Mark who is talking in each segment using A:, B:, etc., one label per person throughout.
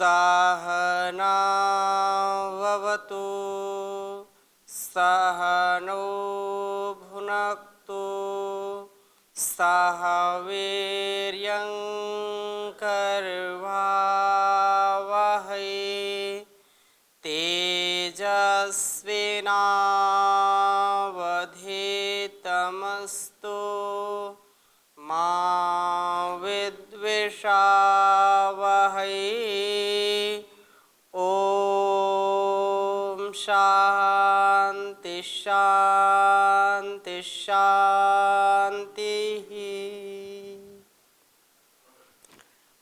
A: सहनाववतु सहनौ भुनक्तु सह वीर्यं करवावहै तेजस्विनावधीतमस्तु मा विद्विषावहै। ओम शांति शांति शांति।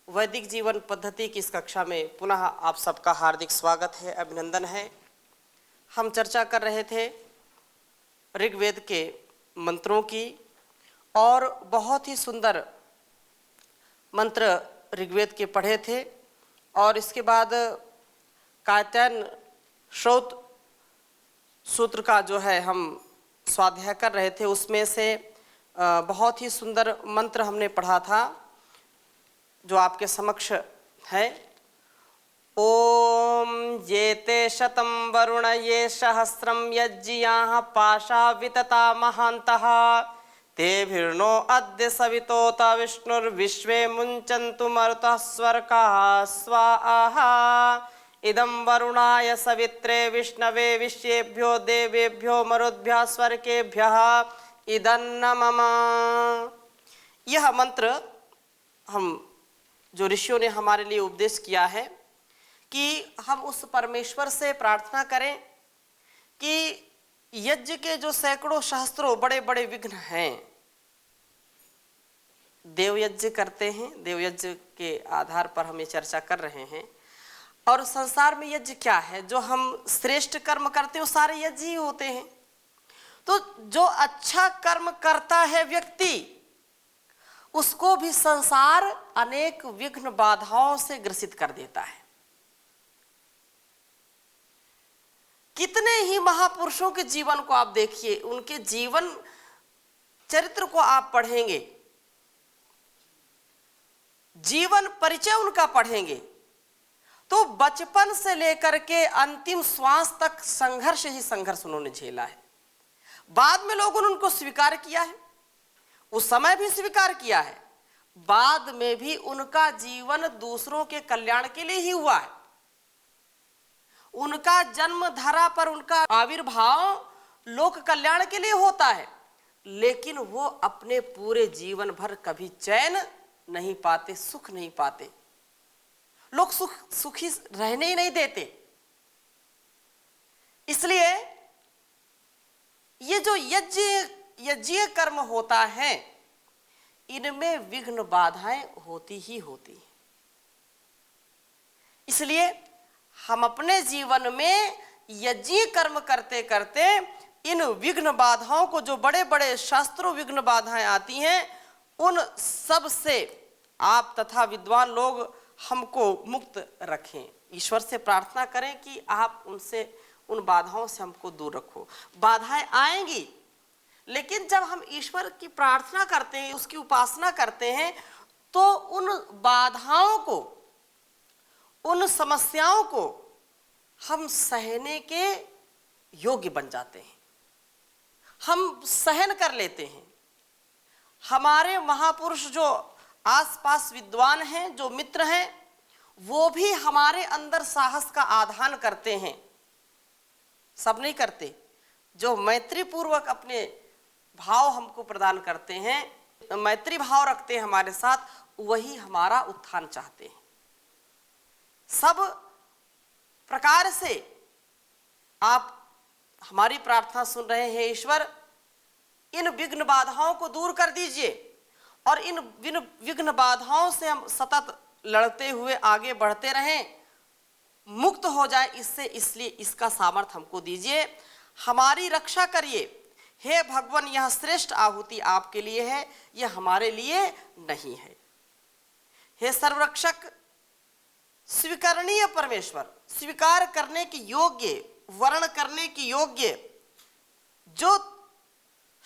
A: वैदिक जीवन पद्धति की इस कक्षा में पुनः आप सबका हार्दिक स्वागत है, अभिनंदन है। हम चर्चा कर रहे थे ऋग्वेद के मंत्रों की और बहुत ही सुंदर मंत्र ऋग्वेद के पढ़े थे और इसके बाद कात्यायन श्रोत सूत्र का जो है हम स्वाध्याय कर रहे थे। उसमें से बहुत ही सुंदर मंत्र हमने पढ़ा था जो आपके समक्ष है। ओम ये ते शतं वरुण ये सहस्रं यज्ञियाः पाशा वितता महान्तः तेभिर्नो अद्य सवितोत विष्णुर्विश्वे मुञ्चन्तु मरुतः स्वर्काः स्वाहा इदं वरुणाय सवित्रे विष्णवे विश्वेभ्यो देवेभ्यो मरुद्भ्यः स्वर्गेभ्यः इदन्न मम। यह मंत्र हम जो ऋषियों ने हमारे लिए उपदेश किया है कि हम उस परमेश्वर से प्रार्थना करें कि यज्ञ के जो सैकड़ों सहस्त्रों बड़े बड़े विघ्न हैं, देव यज्ञ करते हैं, देव यज्ञ के आधार पर हम ये चर्चा कर रहे हैं। और संसार में यज्ञ क्या है, जो हम श्रेष्ठ कर्म करते हैं वो सारे यज्ञ ही होते हैं। तो जो अच्छा कर्म करता है व्यक्ति, उसको भी संसार अनेक विघ्न बाधाओं से ग्रसित कर देता है। कितने ही महापुरुषों के जीवन को आप देखिए, उनके जीवन चरित्र को आप पढ़ेंगे, जीवन परिचय उनका पढ़ेंगे, तो बचपन से लेकर के अंतिम श्वास तक संघर्ष ही संघर्ष उन्होंने झेला है। बाद में लोगों ने उनको स्वीकार किया है, उस समय भी स्वीकार किया है, बाद में भी उनका जीवन दूसरों के कल्याण के लिए ही हुआ है। उनका जन्म धरा पर उनका आविर्भाव लोक कल्याण के लिए होता है, लेकिन वो अपने पूरे जीवन भर कभी चैन नहीं पाते, सुख नहीं पाते। लोग सुखी रहने ही नहीं देते। इसलिए ये जो यज्ञीय कर्म होता है, इनमें विघ्न बाधाएं होती ही होती हैं। इसलिए हम अपने जीवन में यज्ञीय कर्म करते करते इन विघ्न बाधाओं को, जो बड़े बड़े शास्त्रों विघ्न बाधाएं आती हैं, उन सब से आप तथा विद्वान लोग हमको मुक्त रखें। ईश्वर से प्रार्थना करें कि आप उन बाधाओं से हमको दूर रखो। बाधाएं आएंगी, लेकिन जब हम ईश्वर की प्रार्थना करते हैं, उसकी उपासना करते हैं, तो उन बाधाओं को, उन समस्याओं को हम सहने के योग्य बन जाते हैं, हम सहन कर लेते हैं। हमारे महापुरुष जो आसपास विद्वान हैं, जो मित्र हैं, वो भी हमारे अंदर साहस का आधान करते हैं। सब नहीं करते। जो मैत्री पूर्वक अपने भाव हमको प्रदान करते हैं, मैत्री भाव रखते हैं हमारे साथ, वही हमारा उत्थान चाहते हैं। सब प्रकार से आप हमारी प्रार्थना सुन रहे हैं। ईश्वर, इन विघ्न बाधाओं को दूर कर दीजिए और इन विघ्न बाधाओं से हम सतत लड़ते हुए आगे बढ़ते रहें, मुक्त हो जाए इससे। इसलिए इसका सामर्थ्य हमको दीजिए, हमारी रक्षा करिए। हे भगवान, यह श्रेष्ठ आहुति आपके लिए है, यह हमारे लिए नहीं है। हे सर्वरक्षक, स्वीकरणीय परमेश्वर, स्वीकार करने की योग्य, वर्ण करने की योग्य, जो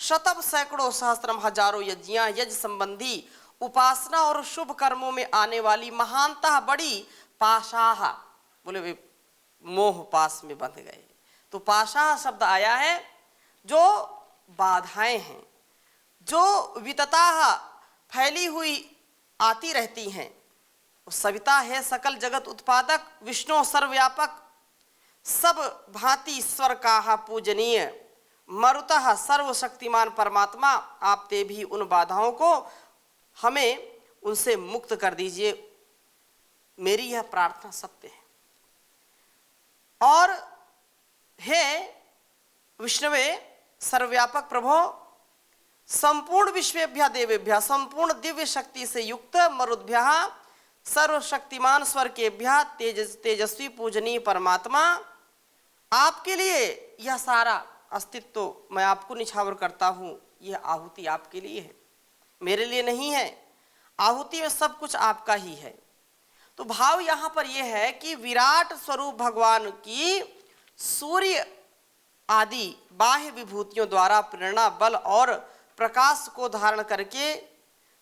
A: शतम सैकड़ों सहस्त्रम हजारों यज्ञ संबंधी उपासना और शुभ कर्मों में आने वाली महानता बड़ी पाशाह, बोले वे मोह पास में बंध गए। तो पाशाह शब्द आया है जो बाधाएं हैं, जो वितताह फैली हुई आती रहती हैं। सविता है सकल जगत उत्पादक, विष्णु सर्वव्यापक, सब भांति ईश्वर का पूजनीय, मरुतः सर्वशक्तिमान परमात्मा, आप ते भी उन बाधाओं को हमें उनसे मुक्त कर दीजिए। मेरी यह प्रार्थना सत्य है। और हे विष्णुवे सर्वव्यापक प्रभो, संपूर्ण विश्वेभ्य देवेभ्य, संपूर्ण दिव्य शक्ति से युक्त मरुद्भ्य सर्वशक्तिमान स्वर्गेभ्य तेजस्वी पूजनीय परमात्मा, आपके लिए यह सारा अस्तित्व मैं आपको निछावर करता हूँ। यह आहुति आपके लिए है, मेरे लिए नहीं है। आहुति में सब कुछ आपका ही है। तो भाव यहाँ पर यह है कि विराट स्वरूप भगवान की सूर्य आदि बाह्य विभूतियों द्वारा प्रेरणा, बल और प्रकाश को धारण करके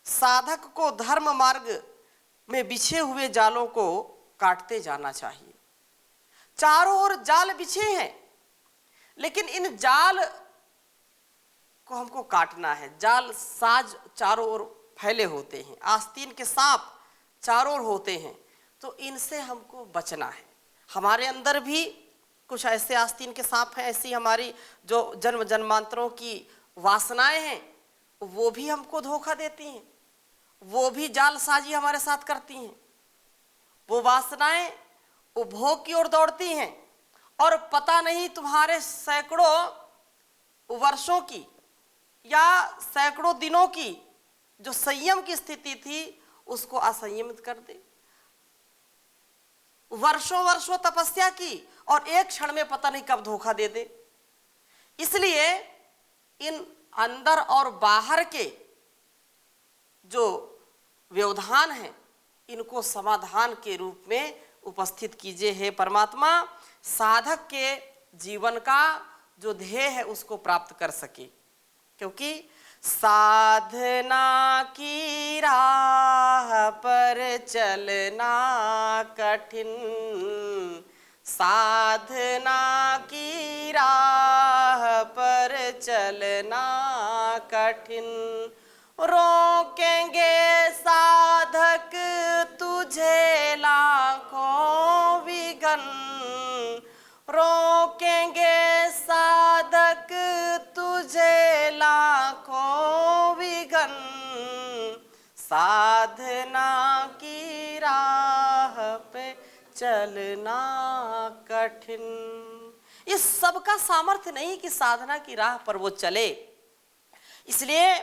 A: साधक को धर्म मार्ग में बिछे हुए जालों को काटते जाना चाहिए। चारों ओर जाल बिछे हैं, लेकिन इन जाल को हमको काटना है। जाल साज चारों ओर फैले होते हैं, आस्तीन के सांप चारों ओर होते हैं, तो इनसे हमको बचना है। हमारे अंदर भी कुछ ऐसे आस्तीन के सांप हैं, ऐसी हमारी जो जन्म जन्मांतरों की वासनाएं हैं, वो भी हमको धोखा देती हैं, वो भी जालसाजी हमारे साथ करती हैं। वो वासनाएं उपभोग की ओर दौड़ती हैं, और पता नहीं तुम्हारे सैकड़ों वर्षों की या सैकड़ों दिनों की जो संयम की स्थिति थी उसको असंयमित कर दे। वर्षों वर्षों तपस्या की और एक क्षण में पता नहीं कब धोखा दे दे। इसलिए इन अंदर और बाहर के जो व्यवधान हैं, इनको समाधान के रूप में उपस्थित कीजिए। हे परमात्मा, साधक के जीवन का जो ध्येय है उसको प्राप्त कर सके, क्योंकि साधना की राह पर चलना कठिन, साधना की राह पर चलना कठिन, रोकेंगे साधक तुझे लाखों विघन, रोकेंगे साधक तुझे लाखों विघन, साधना की राह पे चलना कठिन। इस सब का सामर्थ्य नहीं कि साधना की राह पर वो चले। इसलिए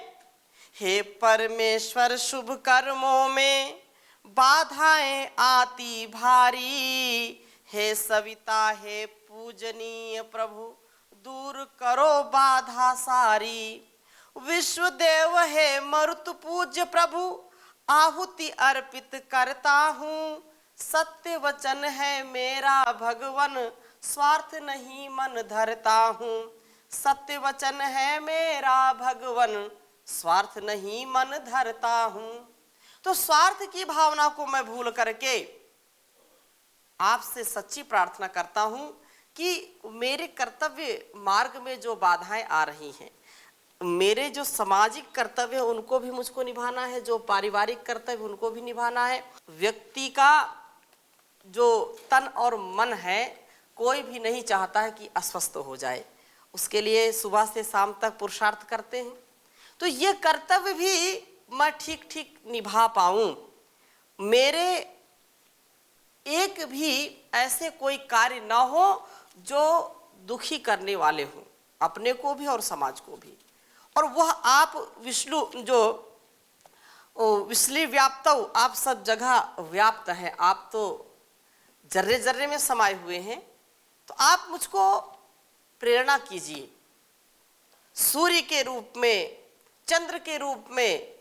A: हे परमेश्वर, शुभ कर्मों में बाधाएं आती भारी, हे सविता हे पूजनीय प्रभु, दूर करो बाधा सारी। विश्वदेव हे मरुत पूज्य प्रभु, आहुति अर्पित करता हूँ, सत्य वचन है मेरा भगवन, स्वार्थ नहीं मन धरता हूँ, सत्य वचन है मेरा भगवन, स्वार्थ नहीं मन धरता हूँ। तो स्वार्थ की भावना को मैं भूल करके आपसे सच्ची प्रार्थना करता हूँ कि मेरे कर्तव्य मार्ग में जो बाधाएं आ रही हैं, मेरे जो सामाजिक कर्तव्य है उनको भी मुझको निभाना है, जो पारिवारिक कर्तव्य उनको भी निभाना है। व्यक्ति का जो तन और मन है, कोई भी नहीं चाहता है कि अस्वस्थ हो जाए, उसके लिए सुबह से शाम तक पुरुषार्थ करते हैं। तो ये कर्तव्य भी मैं ठीक ठीक निभा पाऊँ, मेरे एक भी ऐसे कोई कार्य ना हो जो दुखी करने वाले हों, अपने को भी और समाज को भी। और वह आप विष्णु जो विश्ली व्याप्त, आप सब जगह व्याप्त है, आप तो जर्रे जर्रे में समाये हुए हैं। तो आप मुझको प्रेरणा कीजिए, सूर्य के रूप में, चंद्र के रूप में,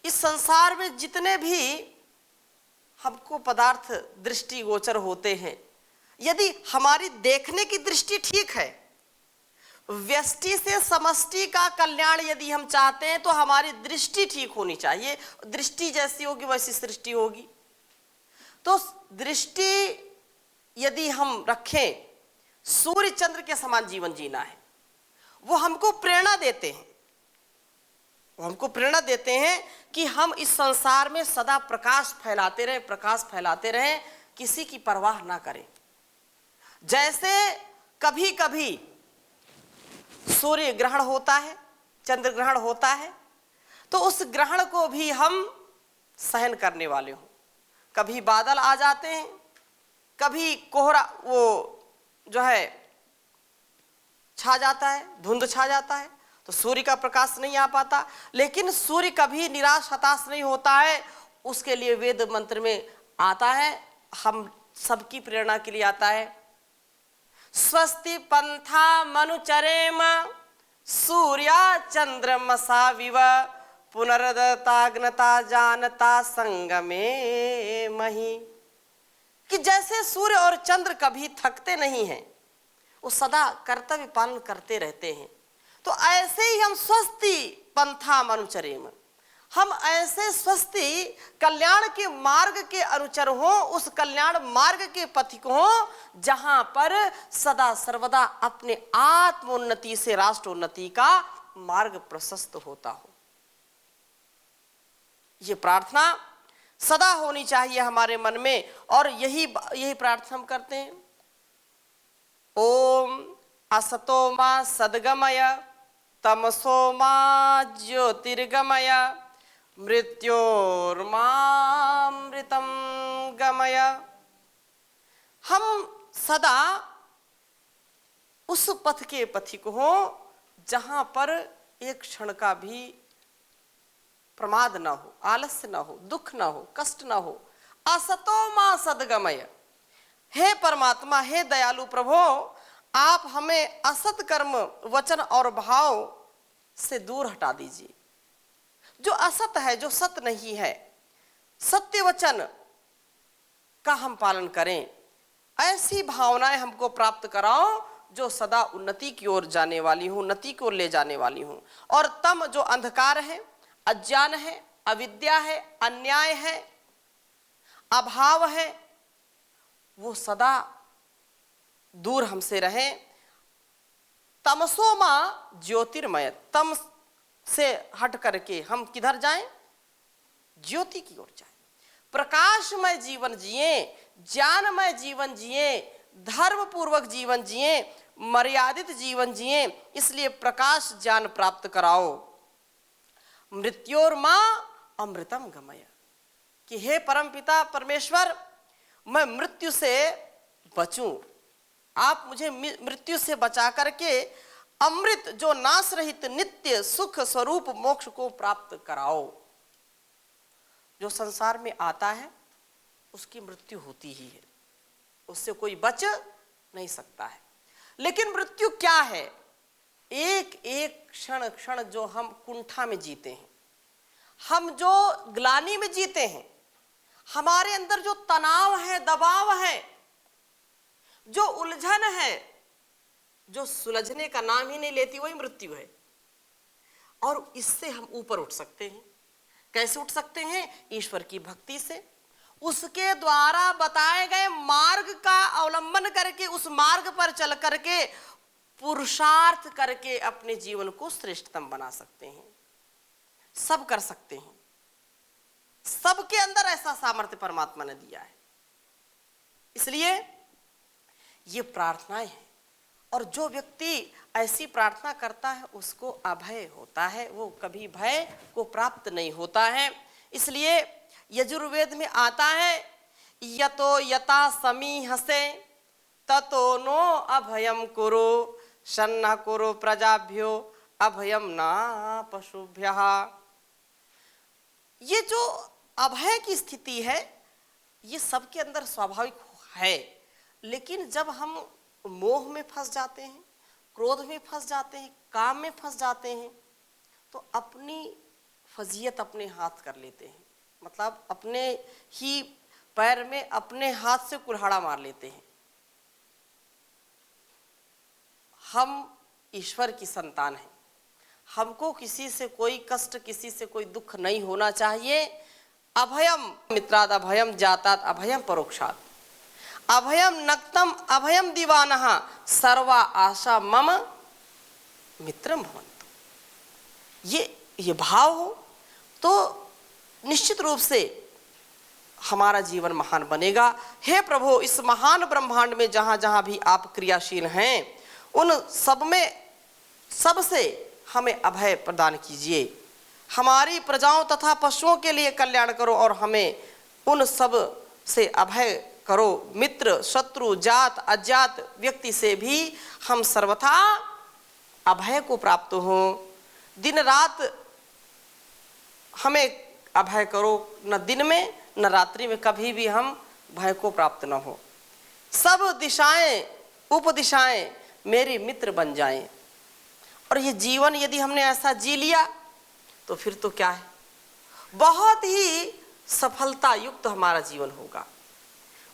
A: इस संसार में जितने भी हमको पदार्थ दृष्टि गोचर होते हैं, यदि हमारी देखने की दृष्टि ठीक है, व्यष्टि से समष्टि का कल्याण यदि हम चाहते हैं, तो हमारी दृष्टि ठीक होनी चाहिए। दृष्टि जैसी होगी वैसी सृष्टि होगी। तो दृष्टि यदि हम रखें, सूर्य चंद्र के समान जीवन जीना है। वो हमको प्रेरणा देते हैं, वो हमको प्रेरणा देते हैं कि हम इस संसार में सदा प्रकाश फैलाते रहें, प्रकाश फैलाते रहें, किसी की परवाह ना करें। जैसे कभी कभी सूर्य ग्रहण होता है, चंद्र ग्रहण होता है, तो उस ग्रहण को भी हम सहन करने वाले हों। कभी बादल आ जाते हैं, कभी कोहरा वो जो है छा जाता है, धुंध छा जाता है, तो सूर्य का प्रकाश नहीं आ पाता। लेकिन सूर्य कभी निराश हताश नहीं होता है। उसके लिए वेद मंत्र में आता है, हम सबकी प्रेरणा के लिए आता है, स्वस्ति पंथा मनुचरेम सूर्या चंद्रमसा विव पुनर्दताग्नता जानता संगमे मही। कि जैसे सूर्य और चंद्र कभी थकते नहीं हैं, वो सदा कर्तव्य पालन करते रहते हैं। तो ऐसे ही हम स्वस्ति पंथा अनुचरेम, हम ऐसे स्वस्ति कल्याण के मार्ग के अनुचर हों, उस कल्याण मार्ग के पथिक हों, जहां पर सदा सर्वदा अपने आत्मोन्नति से राष्ट्रोन्नति का मार्ग प्रशस्त होता हो। ये प्रार्थना सदा होनी चाहिए हमारे मन में, और यही प्रार्थना हम करते हैं। ओम असतो मा सद्गमय तमसो मा ज्योतिर्गमय मृत्योर्मामृतम गमय। हम सदा उस पथ के पथिक हों जहां पर एक क्षण का भी प्रमाद ना हो, आलस्य ना हो, दुख ना हो, कष्ट ना हो। असतो मा सद्गमय। हे परमात्मा, हे दयालु प्रभु, आप हमें असत कर्म वचन और भाव से दूर हटा दीजिए। जो असत है, जो सत नहीं है, सत्य वचन का हम पालन करें। ऐसी भावनाएं हमको प्राप्त कराओ जो सदा उन्नति की ओर जाने वाली हूं, उन्नति की ओर ले जाने वाली हूं। और तम, जो अंधकार है, अज्ञान है, अविद्या है, अन्याय है, अभाव है, वो सदा दूर हमसे रहे। तमसो मा ज्योतिर्मय, तम से हट करके हम किधर जाएं? ज्योति की ओर जाएं। प्रकाशमय जीवन जिए, ज्ञानमय जीवन जिए, धर्म पूर्वक जीवन जिए, मर्यादित जीवन जिए। इसलिए प्रकाश ज्ञान प्राप्त कराओ। मृत्योर्मा अमृतम गमय, कि हे परमपिता परमेश्वर, मैं मृत्यु से बचूं। आप मुझे मृत्यु से बचा करके अमृत, जो नाश रहित नित्य सुख स्वरूप मोक्ष को प्राप्त कराओ। जो संसार में आता है उसकी मृत्यु होती ही है, उससे कोई बच नहीं सकता है। लेकिन मृत्यु क्या है? एक एक क्षण क्षण जो हम कुंठा में जीते हैं, हम जो ग्लानि में जीते हैं, हमारे अंदर जो तनाव है, दबाव है, जो उलझन है, जो सुलझने का नाम ही नहीं लेती, वही मृत्यु है। और इससे हम ऊपर उठ सकते हैं। कैसे उठ सकते हैं? ईश्वर की भक्ति से, उसके द्वारा बताए गए मार्ग का अवलंबन करके, उस मार्ग पर चल करके पुरुषार्थ करके अपने जीवन को श्रेष्ठतम बना सकते हैं। सब कर सकते हैं, सबके अंदर ऐसा सामर्थ्य परमात्मा ने दिया है। इसलिए ये प्रार्थनाएं हैं, और जो व्यक्ति ऐसी प्रार्थना करता है उसको अभय होता है, वो कभी भय को प्राप्त नहीं होता है। इसलिए यजुर्वेद में आता है, यतो यथा समीहसे ततो नो अभयम कुरु शन्न कुरु प्रजाभ्यो अभयम ना पशुभ्यः। ये जो अभय की स्थिति है, ये सबके अंदर स्वाभाविक है। लेकिन जब हम मोह में फंस जाते हैं, क्रोध में फंस जाते हैं, काम में फंस जाते हैं, तो अपनी फजीयत अपने हाथ कर लेते हैं। मतलब अपने ही पैर में अपने हाथ से कुल्हाड़ा मार लेते हैं। हम ईश्वर की संतान हैं, हमको किसी से कोई कष्ट, किसी से कोई दुख नहीं होना चाहिए। अभयम मित्राद अभयम जातात अभयम परोक्षात, अभयम नक्तम अभयम दीवानः सर्वा आशा मम मित्रम भवन्तु। ये भाव हो तो निश्चित रूप से हमारा जीवन महान बनेगा। हे प्रभु, इस महान ब्रह्मांड में जहाँ जहाँ भी आप क्रियाशील हैं, उन सब में सबसे हमें अभय प्रदान कीजिए। हमारी प्रजाओं तथा पशुओं के लिए कल्याण करो और हमें उन सब से अभय करो। मित्र, शत्रु, जात, अजात व्यक्ति से भी हम सर्वथा अभय को प्राप्त हो। दिन रात हमें अभय करो, न दिन में न रात्रि में, कभी भी हम भय को प्राप्त न हो। सब दिशाएं उपदिशाएं मेरे मित्र बन जाएं। और ये जीवन यदि हमने ऐसा जी लिया तो फिर तो क्या है, बहुत ही सफलता युक्त हमारा जीवन होगा।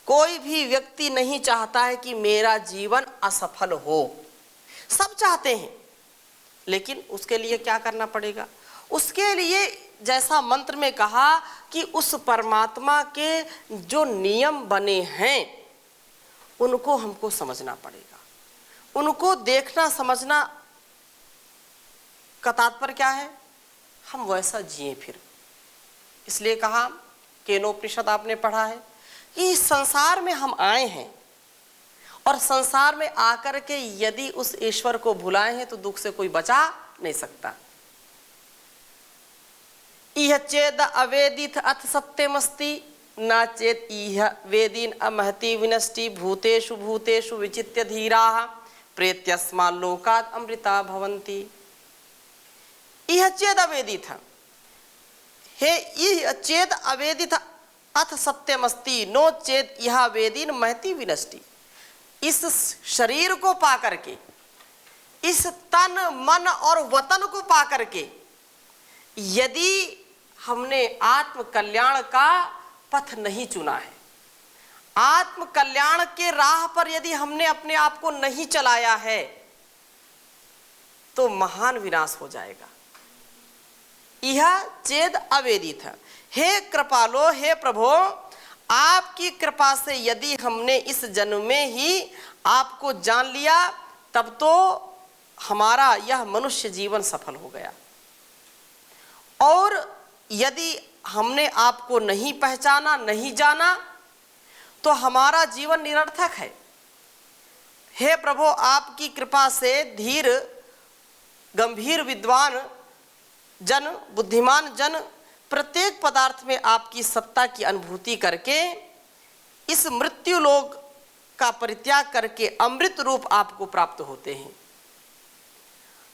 A: कोई भी व्यक्ति नहीं चाहता है कि मेरा जीवन असफल हो, सब चाहते हैं। लेकिन उसके लिए क्या करना पड़ेगा? उसके लिए जैसा मंत्र में कहा कि उस परमात्मा के जो नियम बने हैं उनको हमको समझना पड़ेगा। उनको देखना समझना का तात्पर्य क्या है? हम वैसा जिए फिर। इसलिए कहा, केनोपनिषद आपने पढ़ा है कि इस संसार में हम आए हैं और संसार में आकर के यदि उस ईश्वर को भुलाए हैं तो दुख से कोई बचा नहीं सकता। इह चेद अवेदित अथ सत्यमस्ति न चेत इह वेदीन अमहति विनष्टि भूतेषु भूतेषु विचित्य धीराः प्रेत्यस्मा लोकात् अमृता भवन्ति। इह चेद अवेदित, हे इह चेद अवेदित अथ सत्यमस्ति नो चेत इह वेदीन महति विनष्टि। इस शरीर को पा करके, इस तन मन और वतन को पा करके यदि हमने आत्म कल्याण का पथ नहीं चुना है, आत्म कल्याण के राह पर यदि हमने अपने आप को नहीं चलाया है तो महान विनाश हो जाएगा। यह चेद अवेदित है। हे कृपालो, हे प्रभो, आपकी कृपा से यदि हमने इस जन्म में ही आपको जान लिया तब तो हमारा यह मनुष्य जीवन सफल हो गया। और यदि हमने आपको नहीं पहचाना, नहीं जाना तो हमारा जीवन निरर्थक है। हे प्रभु, आपकी कृपा से धीर, गंभीर, विद्वान जन, बुद्धिमान जन प्रत्येक पदार्थ में आपकी सत्ता की अनुभूति करके इस मृत्यु लोक का परित्याग करके अमृत रूप आपको प्राप्त होते हैं।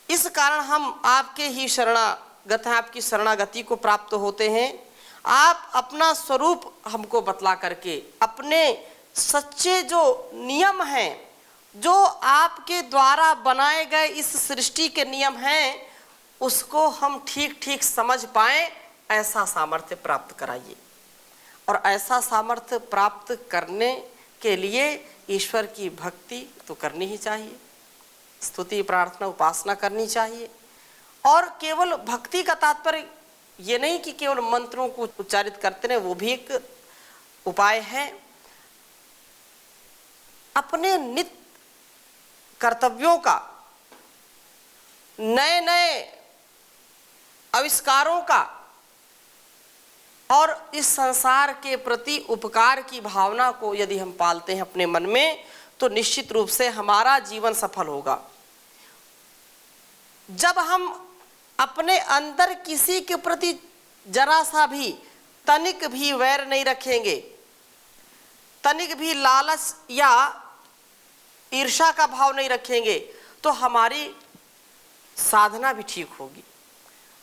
A: इस कारण हम आपके ही शरणागत हैं, आपकी शरणागति को प्राप्त होते हैं। आप अपना स्वरूप हमको बतला करके अपने सच्चे जो नियम हैं, जो आपके द्वारा बनाए गए इस सृष्टि के नियम हैं, उसको हम ठीक ठीक समझ पाएं, ऐसा सामर्थ्य प्राप्त कराइए। और ऐसा सामर्थ्य प्राप्त करने के लिए ईश्वर की भक्ति तो करनी ही चाहिए, स्तुति, प्रार्थना, उपासना करनी चाहिए। और केवल भक्ति का तात्पर्य ये नहीं कि केवल मंत्रों को उच्चारित करते रहे, वो भी एक उपाय है। अपने नित्य कर्तव्यों का, नए नए आविष्कारों का और इस संसार के प्रति उपकार की भावना को यदि हम पालते हैं अपने मन में तो निश्चित रूप से हमारा जीवन सफल होगा। जब हम अपने अंदर किसी के प्रति जरा सा भी, तनिक भी वैर नहीं रखेंगे, तनिक भी लालच या ईर्ष्या का भाव नहीं रखेंगे तो हमारी साधना भी ठीक होगी।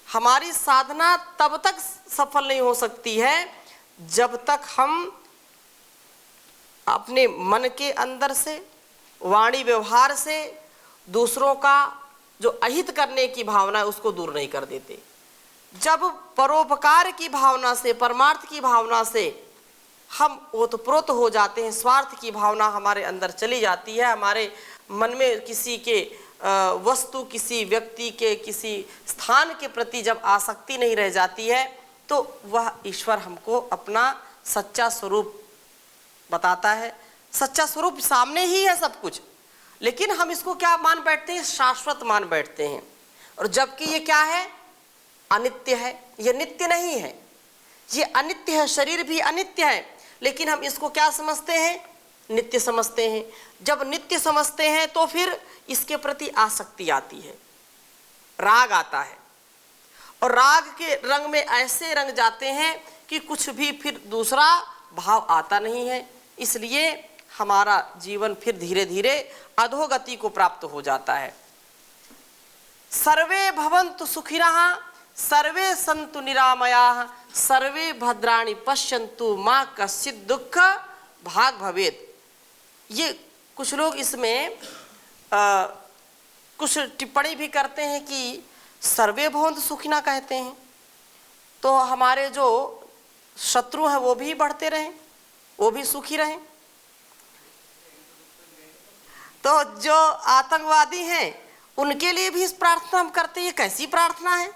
A: हमारी साधना तब तक सफल नहीं हो सकती है जब तक हम अपने मन के अंदर से, वाणी व्यवहार से दूसरों का जो अहित करने की भावना है उसको दूर नहीं कर देते। जब परोपकार की भावना से, परमार्थ की भावना से हम ओतप्रोत हो जाते हैं, स्वार्थ की भावना हमारे अंदर चली जाती है, हमारे मन में किसी के वस्तु, किसी व्यक्ति के, किसी स्थान के प्रति जब आसक्ति नहीं रह जाती है, तो वह ईश्वर हमको अपना सच्चा स्वरूप बताता है। सच्चा स्वरूप सामने ही है सब कुछ, लेकिन हम इसको क्या मान बैठते हैं? शाश्वत मान बैठते हैं। और जबकि ये क्या है? अनित्य है, ये नित्य नहीं है, ये अनित्य है। शरीर भी अनित्य है, लेकिन हम इसको क्या समझते हैं? नित्य समझते हैं। जब नित्य समझते हैं तो फिर इसके प्रति आसक्ति आती है, राग आता है, और राग के रंग में ऐसे रंग जाते हैं कि कुछ भी फिर दूसरा भाव आता नहीं है। इसलिए हमारा जीवन फिर धीरे धीरे अधोगति को प्राप्त हो जाता है। सर्वे भवन्तु सुखिनः सर्वे सन्तु निरामयाः सर्वे भद्राणि पश्यन्तु मा कश्चित् दुःख भाग् भवेत्। ये कुछ लोग इसमें कुछ टिप्पणी भी करते हैं कि सर्वे भवन्तु सुखिनः कहते हैं तो हमारे जो शत्रु हैं वो भी बढ़ते रहें, वो भी सुखी रहें। तो जो आतंकवादी हैं उनके लिए भी इस प्रार्थना हम करते हैं। ये कैसी प्रार्थना है?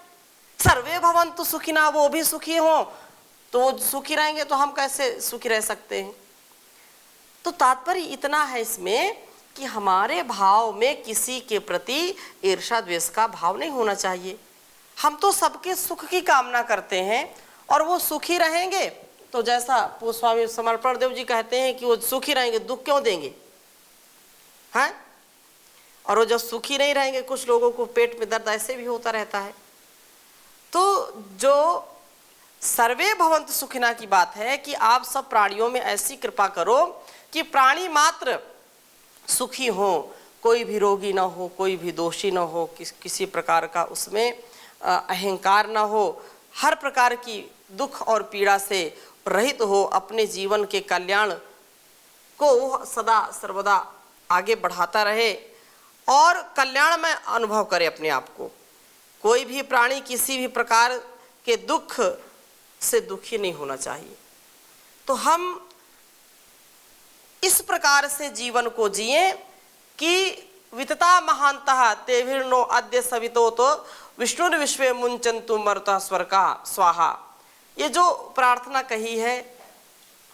A: सर्वे भवन्तु सुखिनः, वो भी सुखी हों, तो वो सुखी रहेंगे तो हम कैसे सुखी रह सकते हैं? तो तात्पर्य इतना है इसमें कि हमारे भाव में किसी के प्रति ईर्ष्या द्वेष का भाव नहीं होना चाहिए। हम तो सबके सुख की कामना करते हैं और वो सुखी रहेंगे। तो जैसा स्वामी समर्पण देव जी कहते हैं कि वो सुखी रहेंगे, दुख क्यों देंगे हैं? और वो जब सुखी नहीं रहेंगे, कुछ लोगों को पेट में दर्द ऐसे भी होता रहता है। तो जो सर्वे भवन्तु सुखिनः की बात है कि आप सब प्राणियों में ऐसी कृपा करो कि प्राणी मात्र सुखी हो, कोई भी रोगी ना हो, कोई भी दोषी ना हो, किसी प्रकार का उसमें अहंकार ना हो, हर प्रकार की दुख और पीड़ा से रहित हो, अपने जीवन के कल्याण को सदा सर्वदा आगे बढ़ाता रहे और कल्याण में अनुभव करे अपने आप को। कोई भी प्राणी किसी भी प्रकार के दुख से दुखी नहीं होना चाहिए। तो हम इस प्रकार से जीवन को जिए कि वितता महांतः तेभिर्नो अद्य सवितो तो विष्णुर विश्वे मुंचन्तु मरुतः स्वर्गा स्वाहा। ये जो प्रार्थना कही है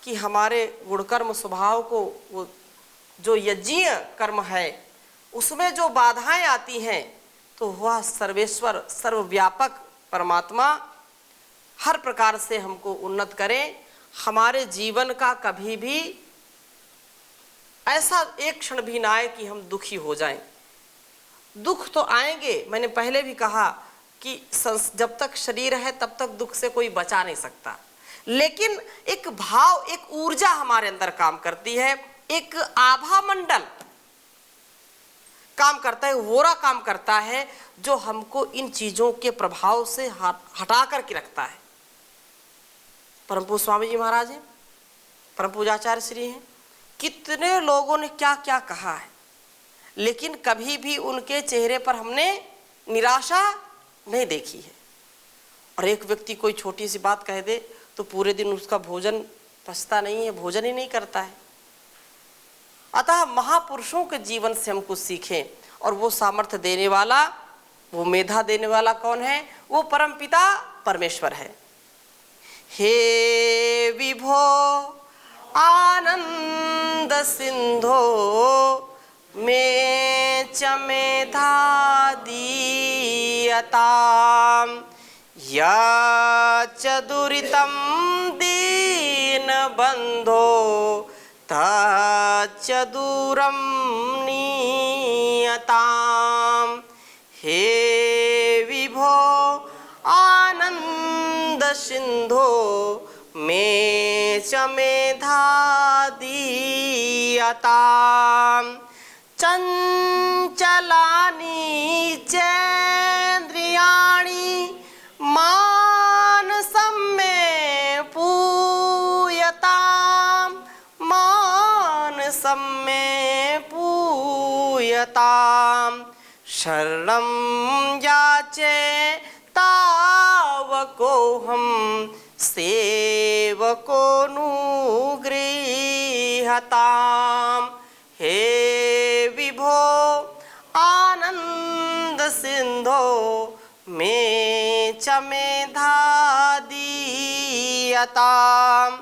A: कि हमारे गुणकर्म स्वभाव को, वो जो यज्ञीय कर्म है उसमें जो बाधाएं आती हैं, तो वह सर्वेश्वर सर्वव्यापक परमात्मा हर प्रकार से हमको उन्नत करें। हमारे जीवन का कभी भी ऐसा एक क्षण भी ना आए कि हम दुखी हो जाएं। दुख तो आएंगे, मैंने पहले भी कहा कि जब तक शरीर है तब तक दुख से कोई बचा नहीं सकता, लेकिन एक भाव, एक ऊर्जा हमारे अंदर काम करती है, एक आभा मंडल काम करता है, वोरा काम करता है, जो हमको इन चीजों के प्रभाव से हटा करके रखता है। परम पूज्य स्वामी जी महाराज हैं, परम पूजाचार्य श्री हैं, कितने लोगों ने क्या क्या कहा है, लेकिन कभी भी उनके चेहरे पर हमने निराशा नहीं देखी है। और एक व्यक्ति कोई छोटी सी बात कह दे तो पूरे दिन उसका भोजन पचता नहीं है, भोजन ही नहीं करता है। अतः महापुरुषों के जीवन से हम कुछ सीखें, और वो सामर्थ्य देने वाला, वो मेधा देने वाला कौन है? वो परमपिता परमेश्वर है। हे विभो आनंद सिंधो मे च मेधा दीयताम् या च दुरितं दीन बंधो तच्च दूरं नीयताम्। हे विभो आनंद सिंधो मे च मेधा दीयताम्। चंचलानि चेन्द्रियाणि मानसं मे पूयताम् मानसं मे पूयताम्। शरणं याचे तावकोऽहं सेवको नुगृह्यताम्। हे विभो आनंद सिंधो मे च मेधा दी क्रियताम्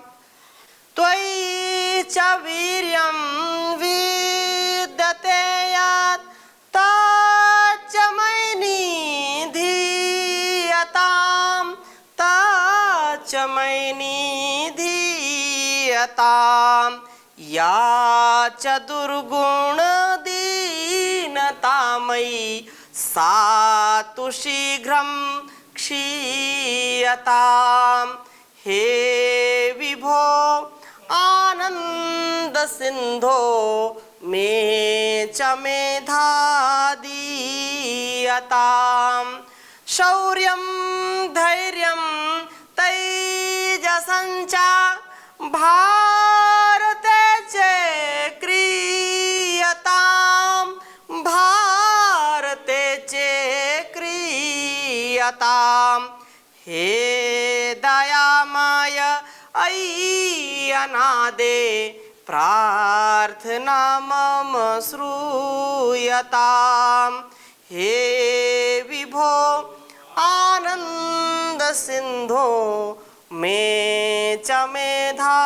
A: त्वयि च वीर्यं विद्यते यत् तच्च मयि निधीयताम् तच्च मयि निधीयताम् या च दुर्गुणदीनता मयि सा तु शीघ्रं क्षीयताम् हे विभो आनंद सिंधो मे च मेधा दीयताम् शौर्यं धैर्यं तैजसं च भारते च क्रियताम् भारते च क्रियताम् हे दयामय अयि अनादे प्रार्थना मम श्रूयताम् हे विभो आनंद सिंधो मे च मेधा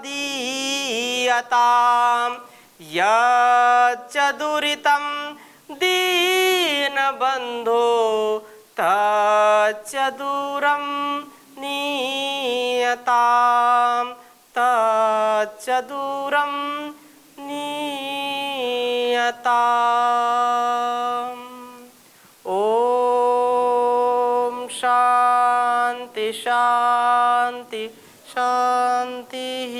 A: दीयताम् यच्च दुरितं दीनबन्धो तच्च दूरं नीयताम् तच्च दूरं नीयताम्। ॐ शान्ति शान्ति शान्तिः।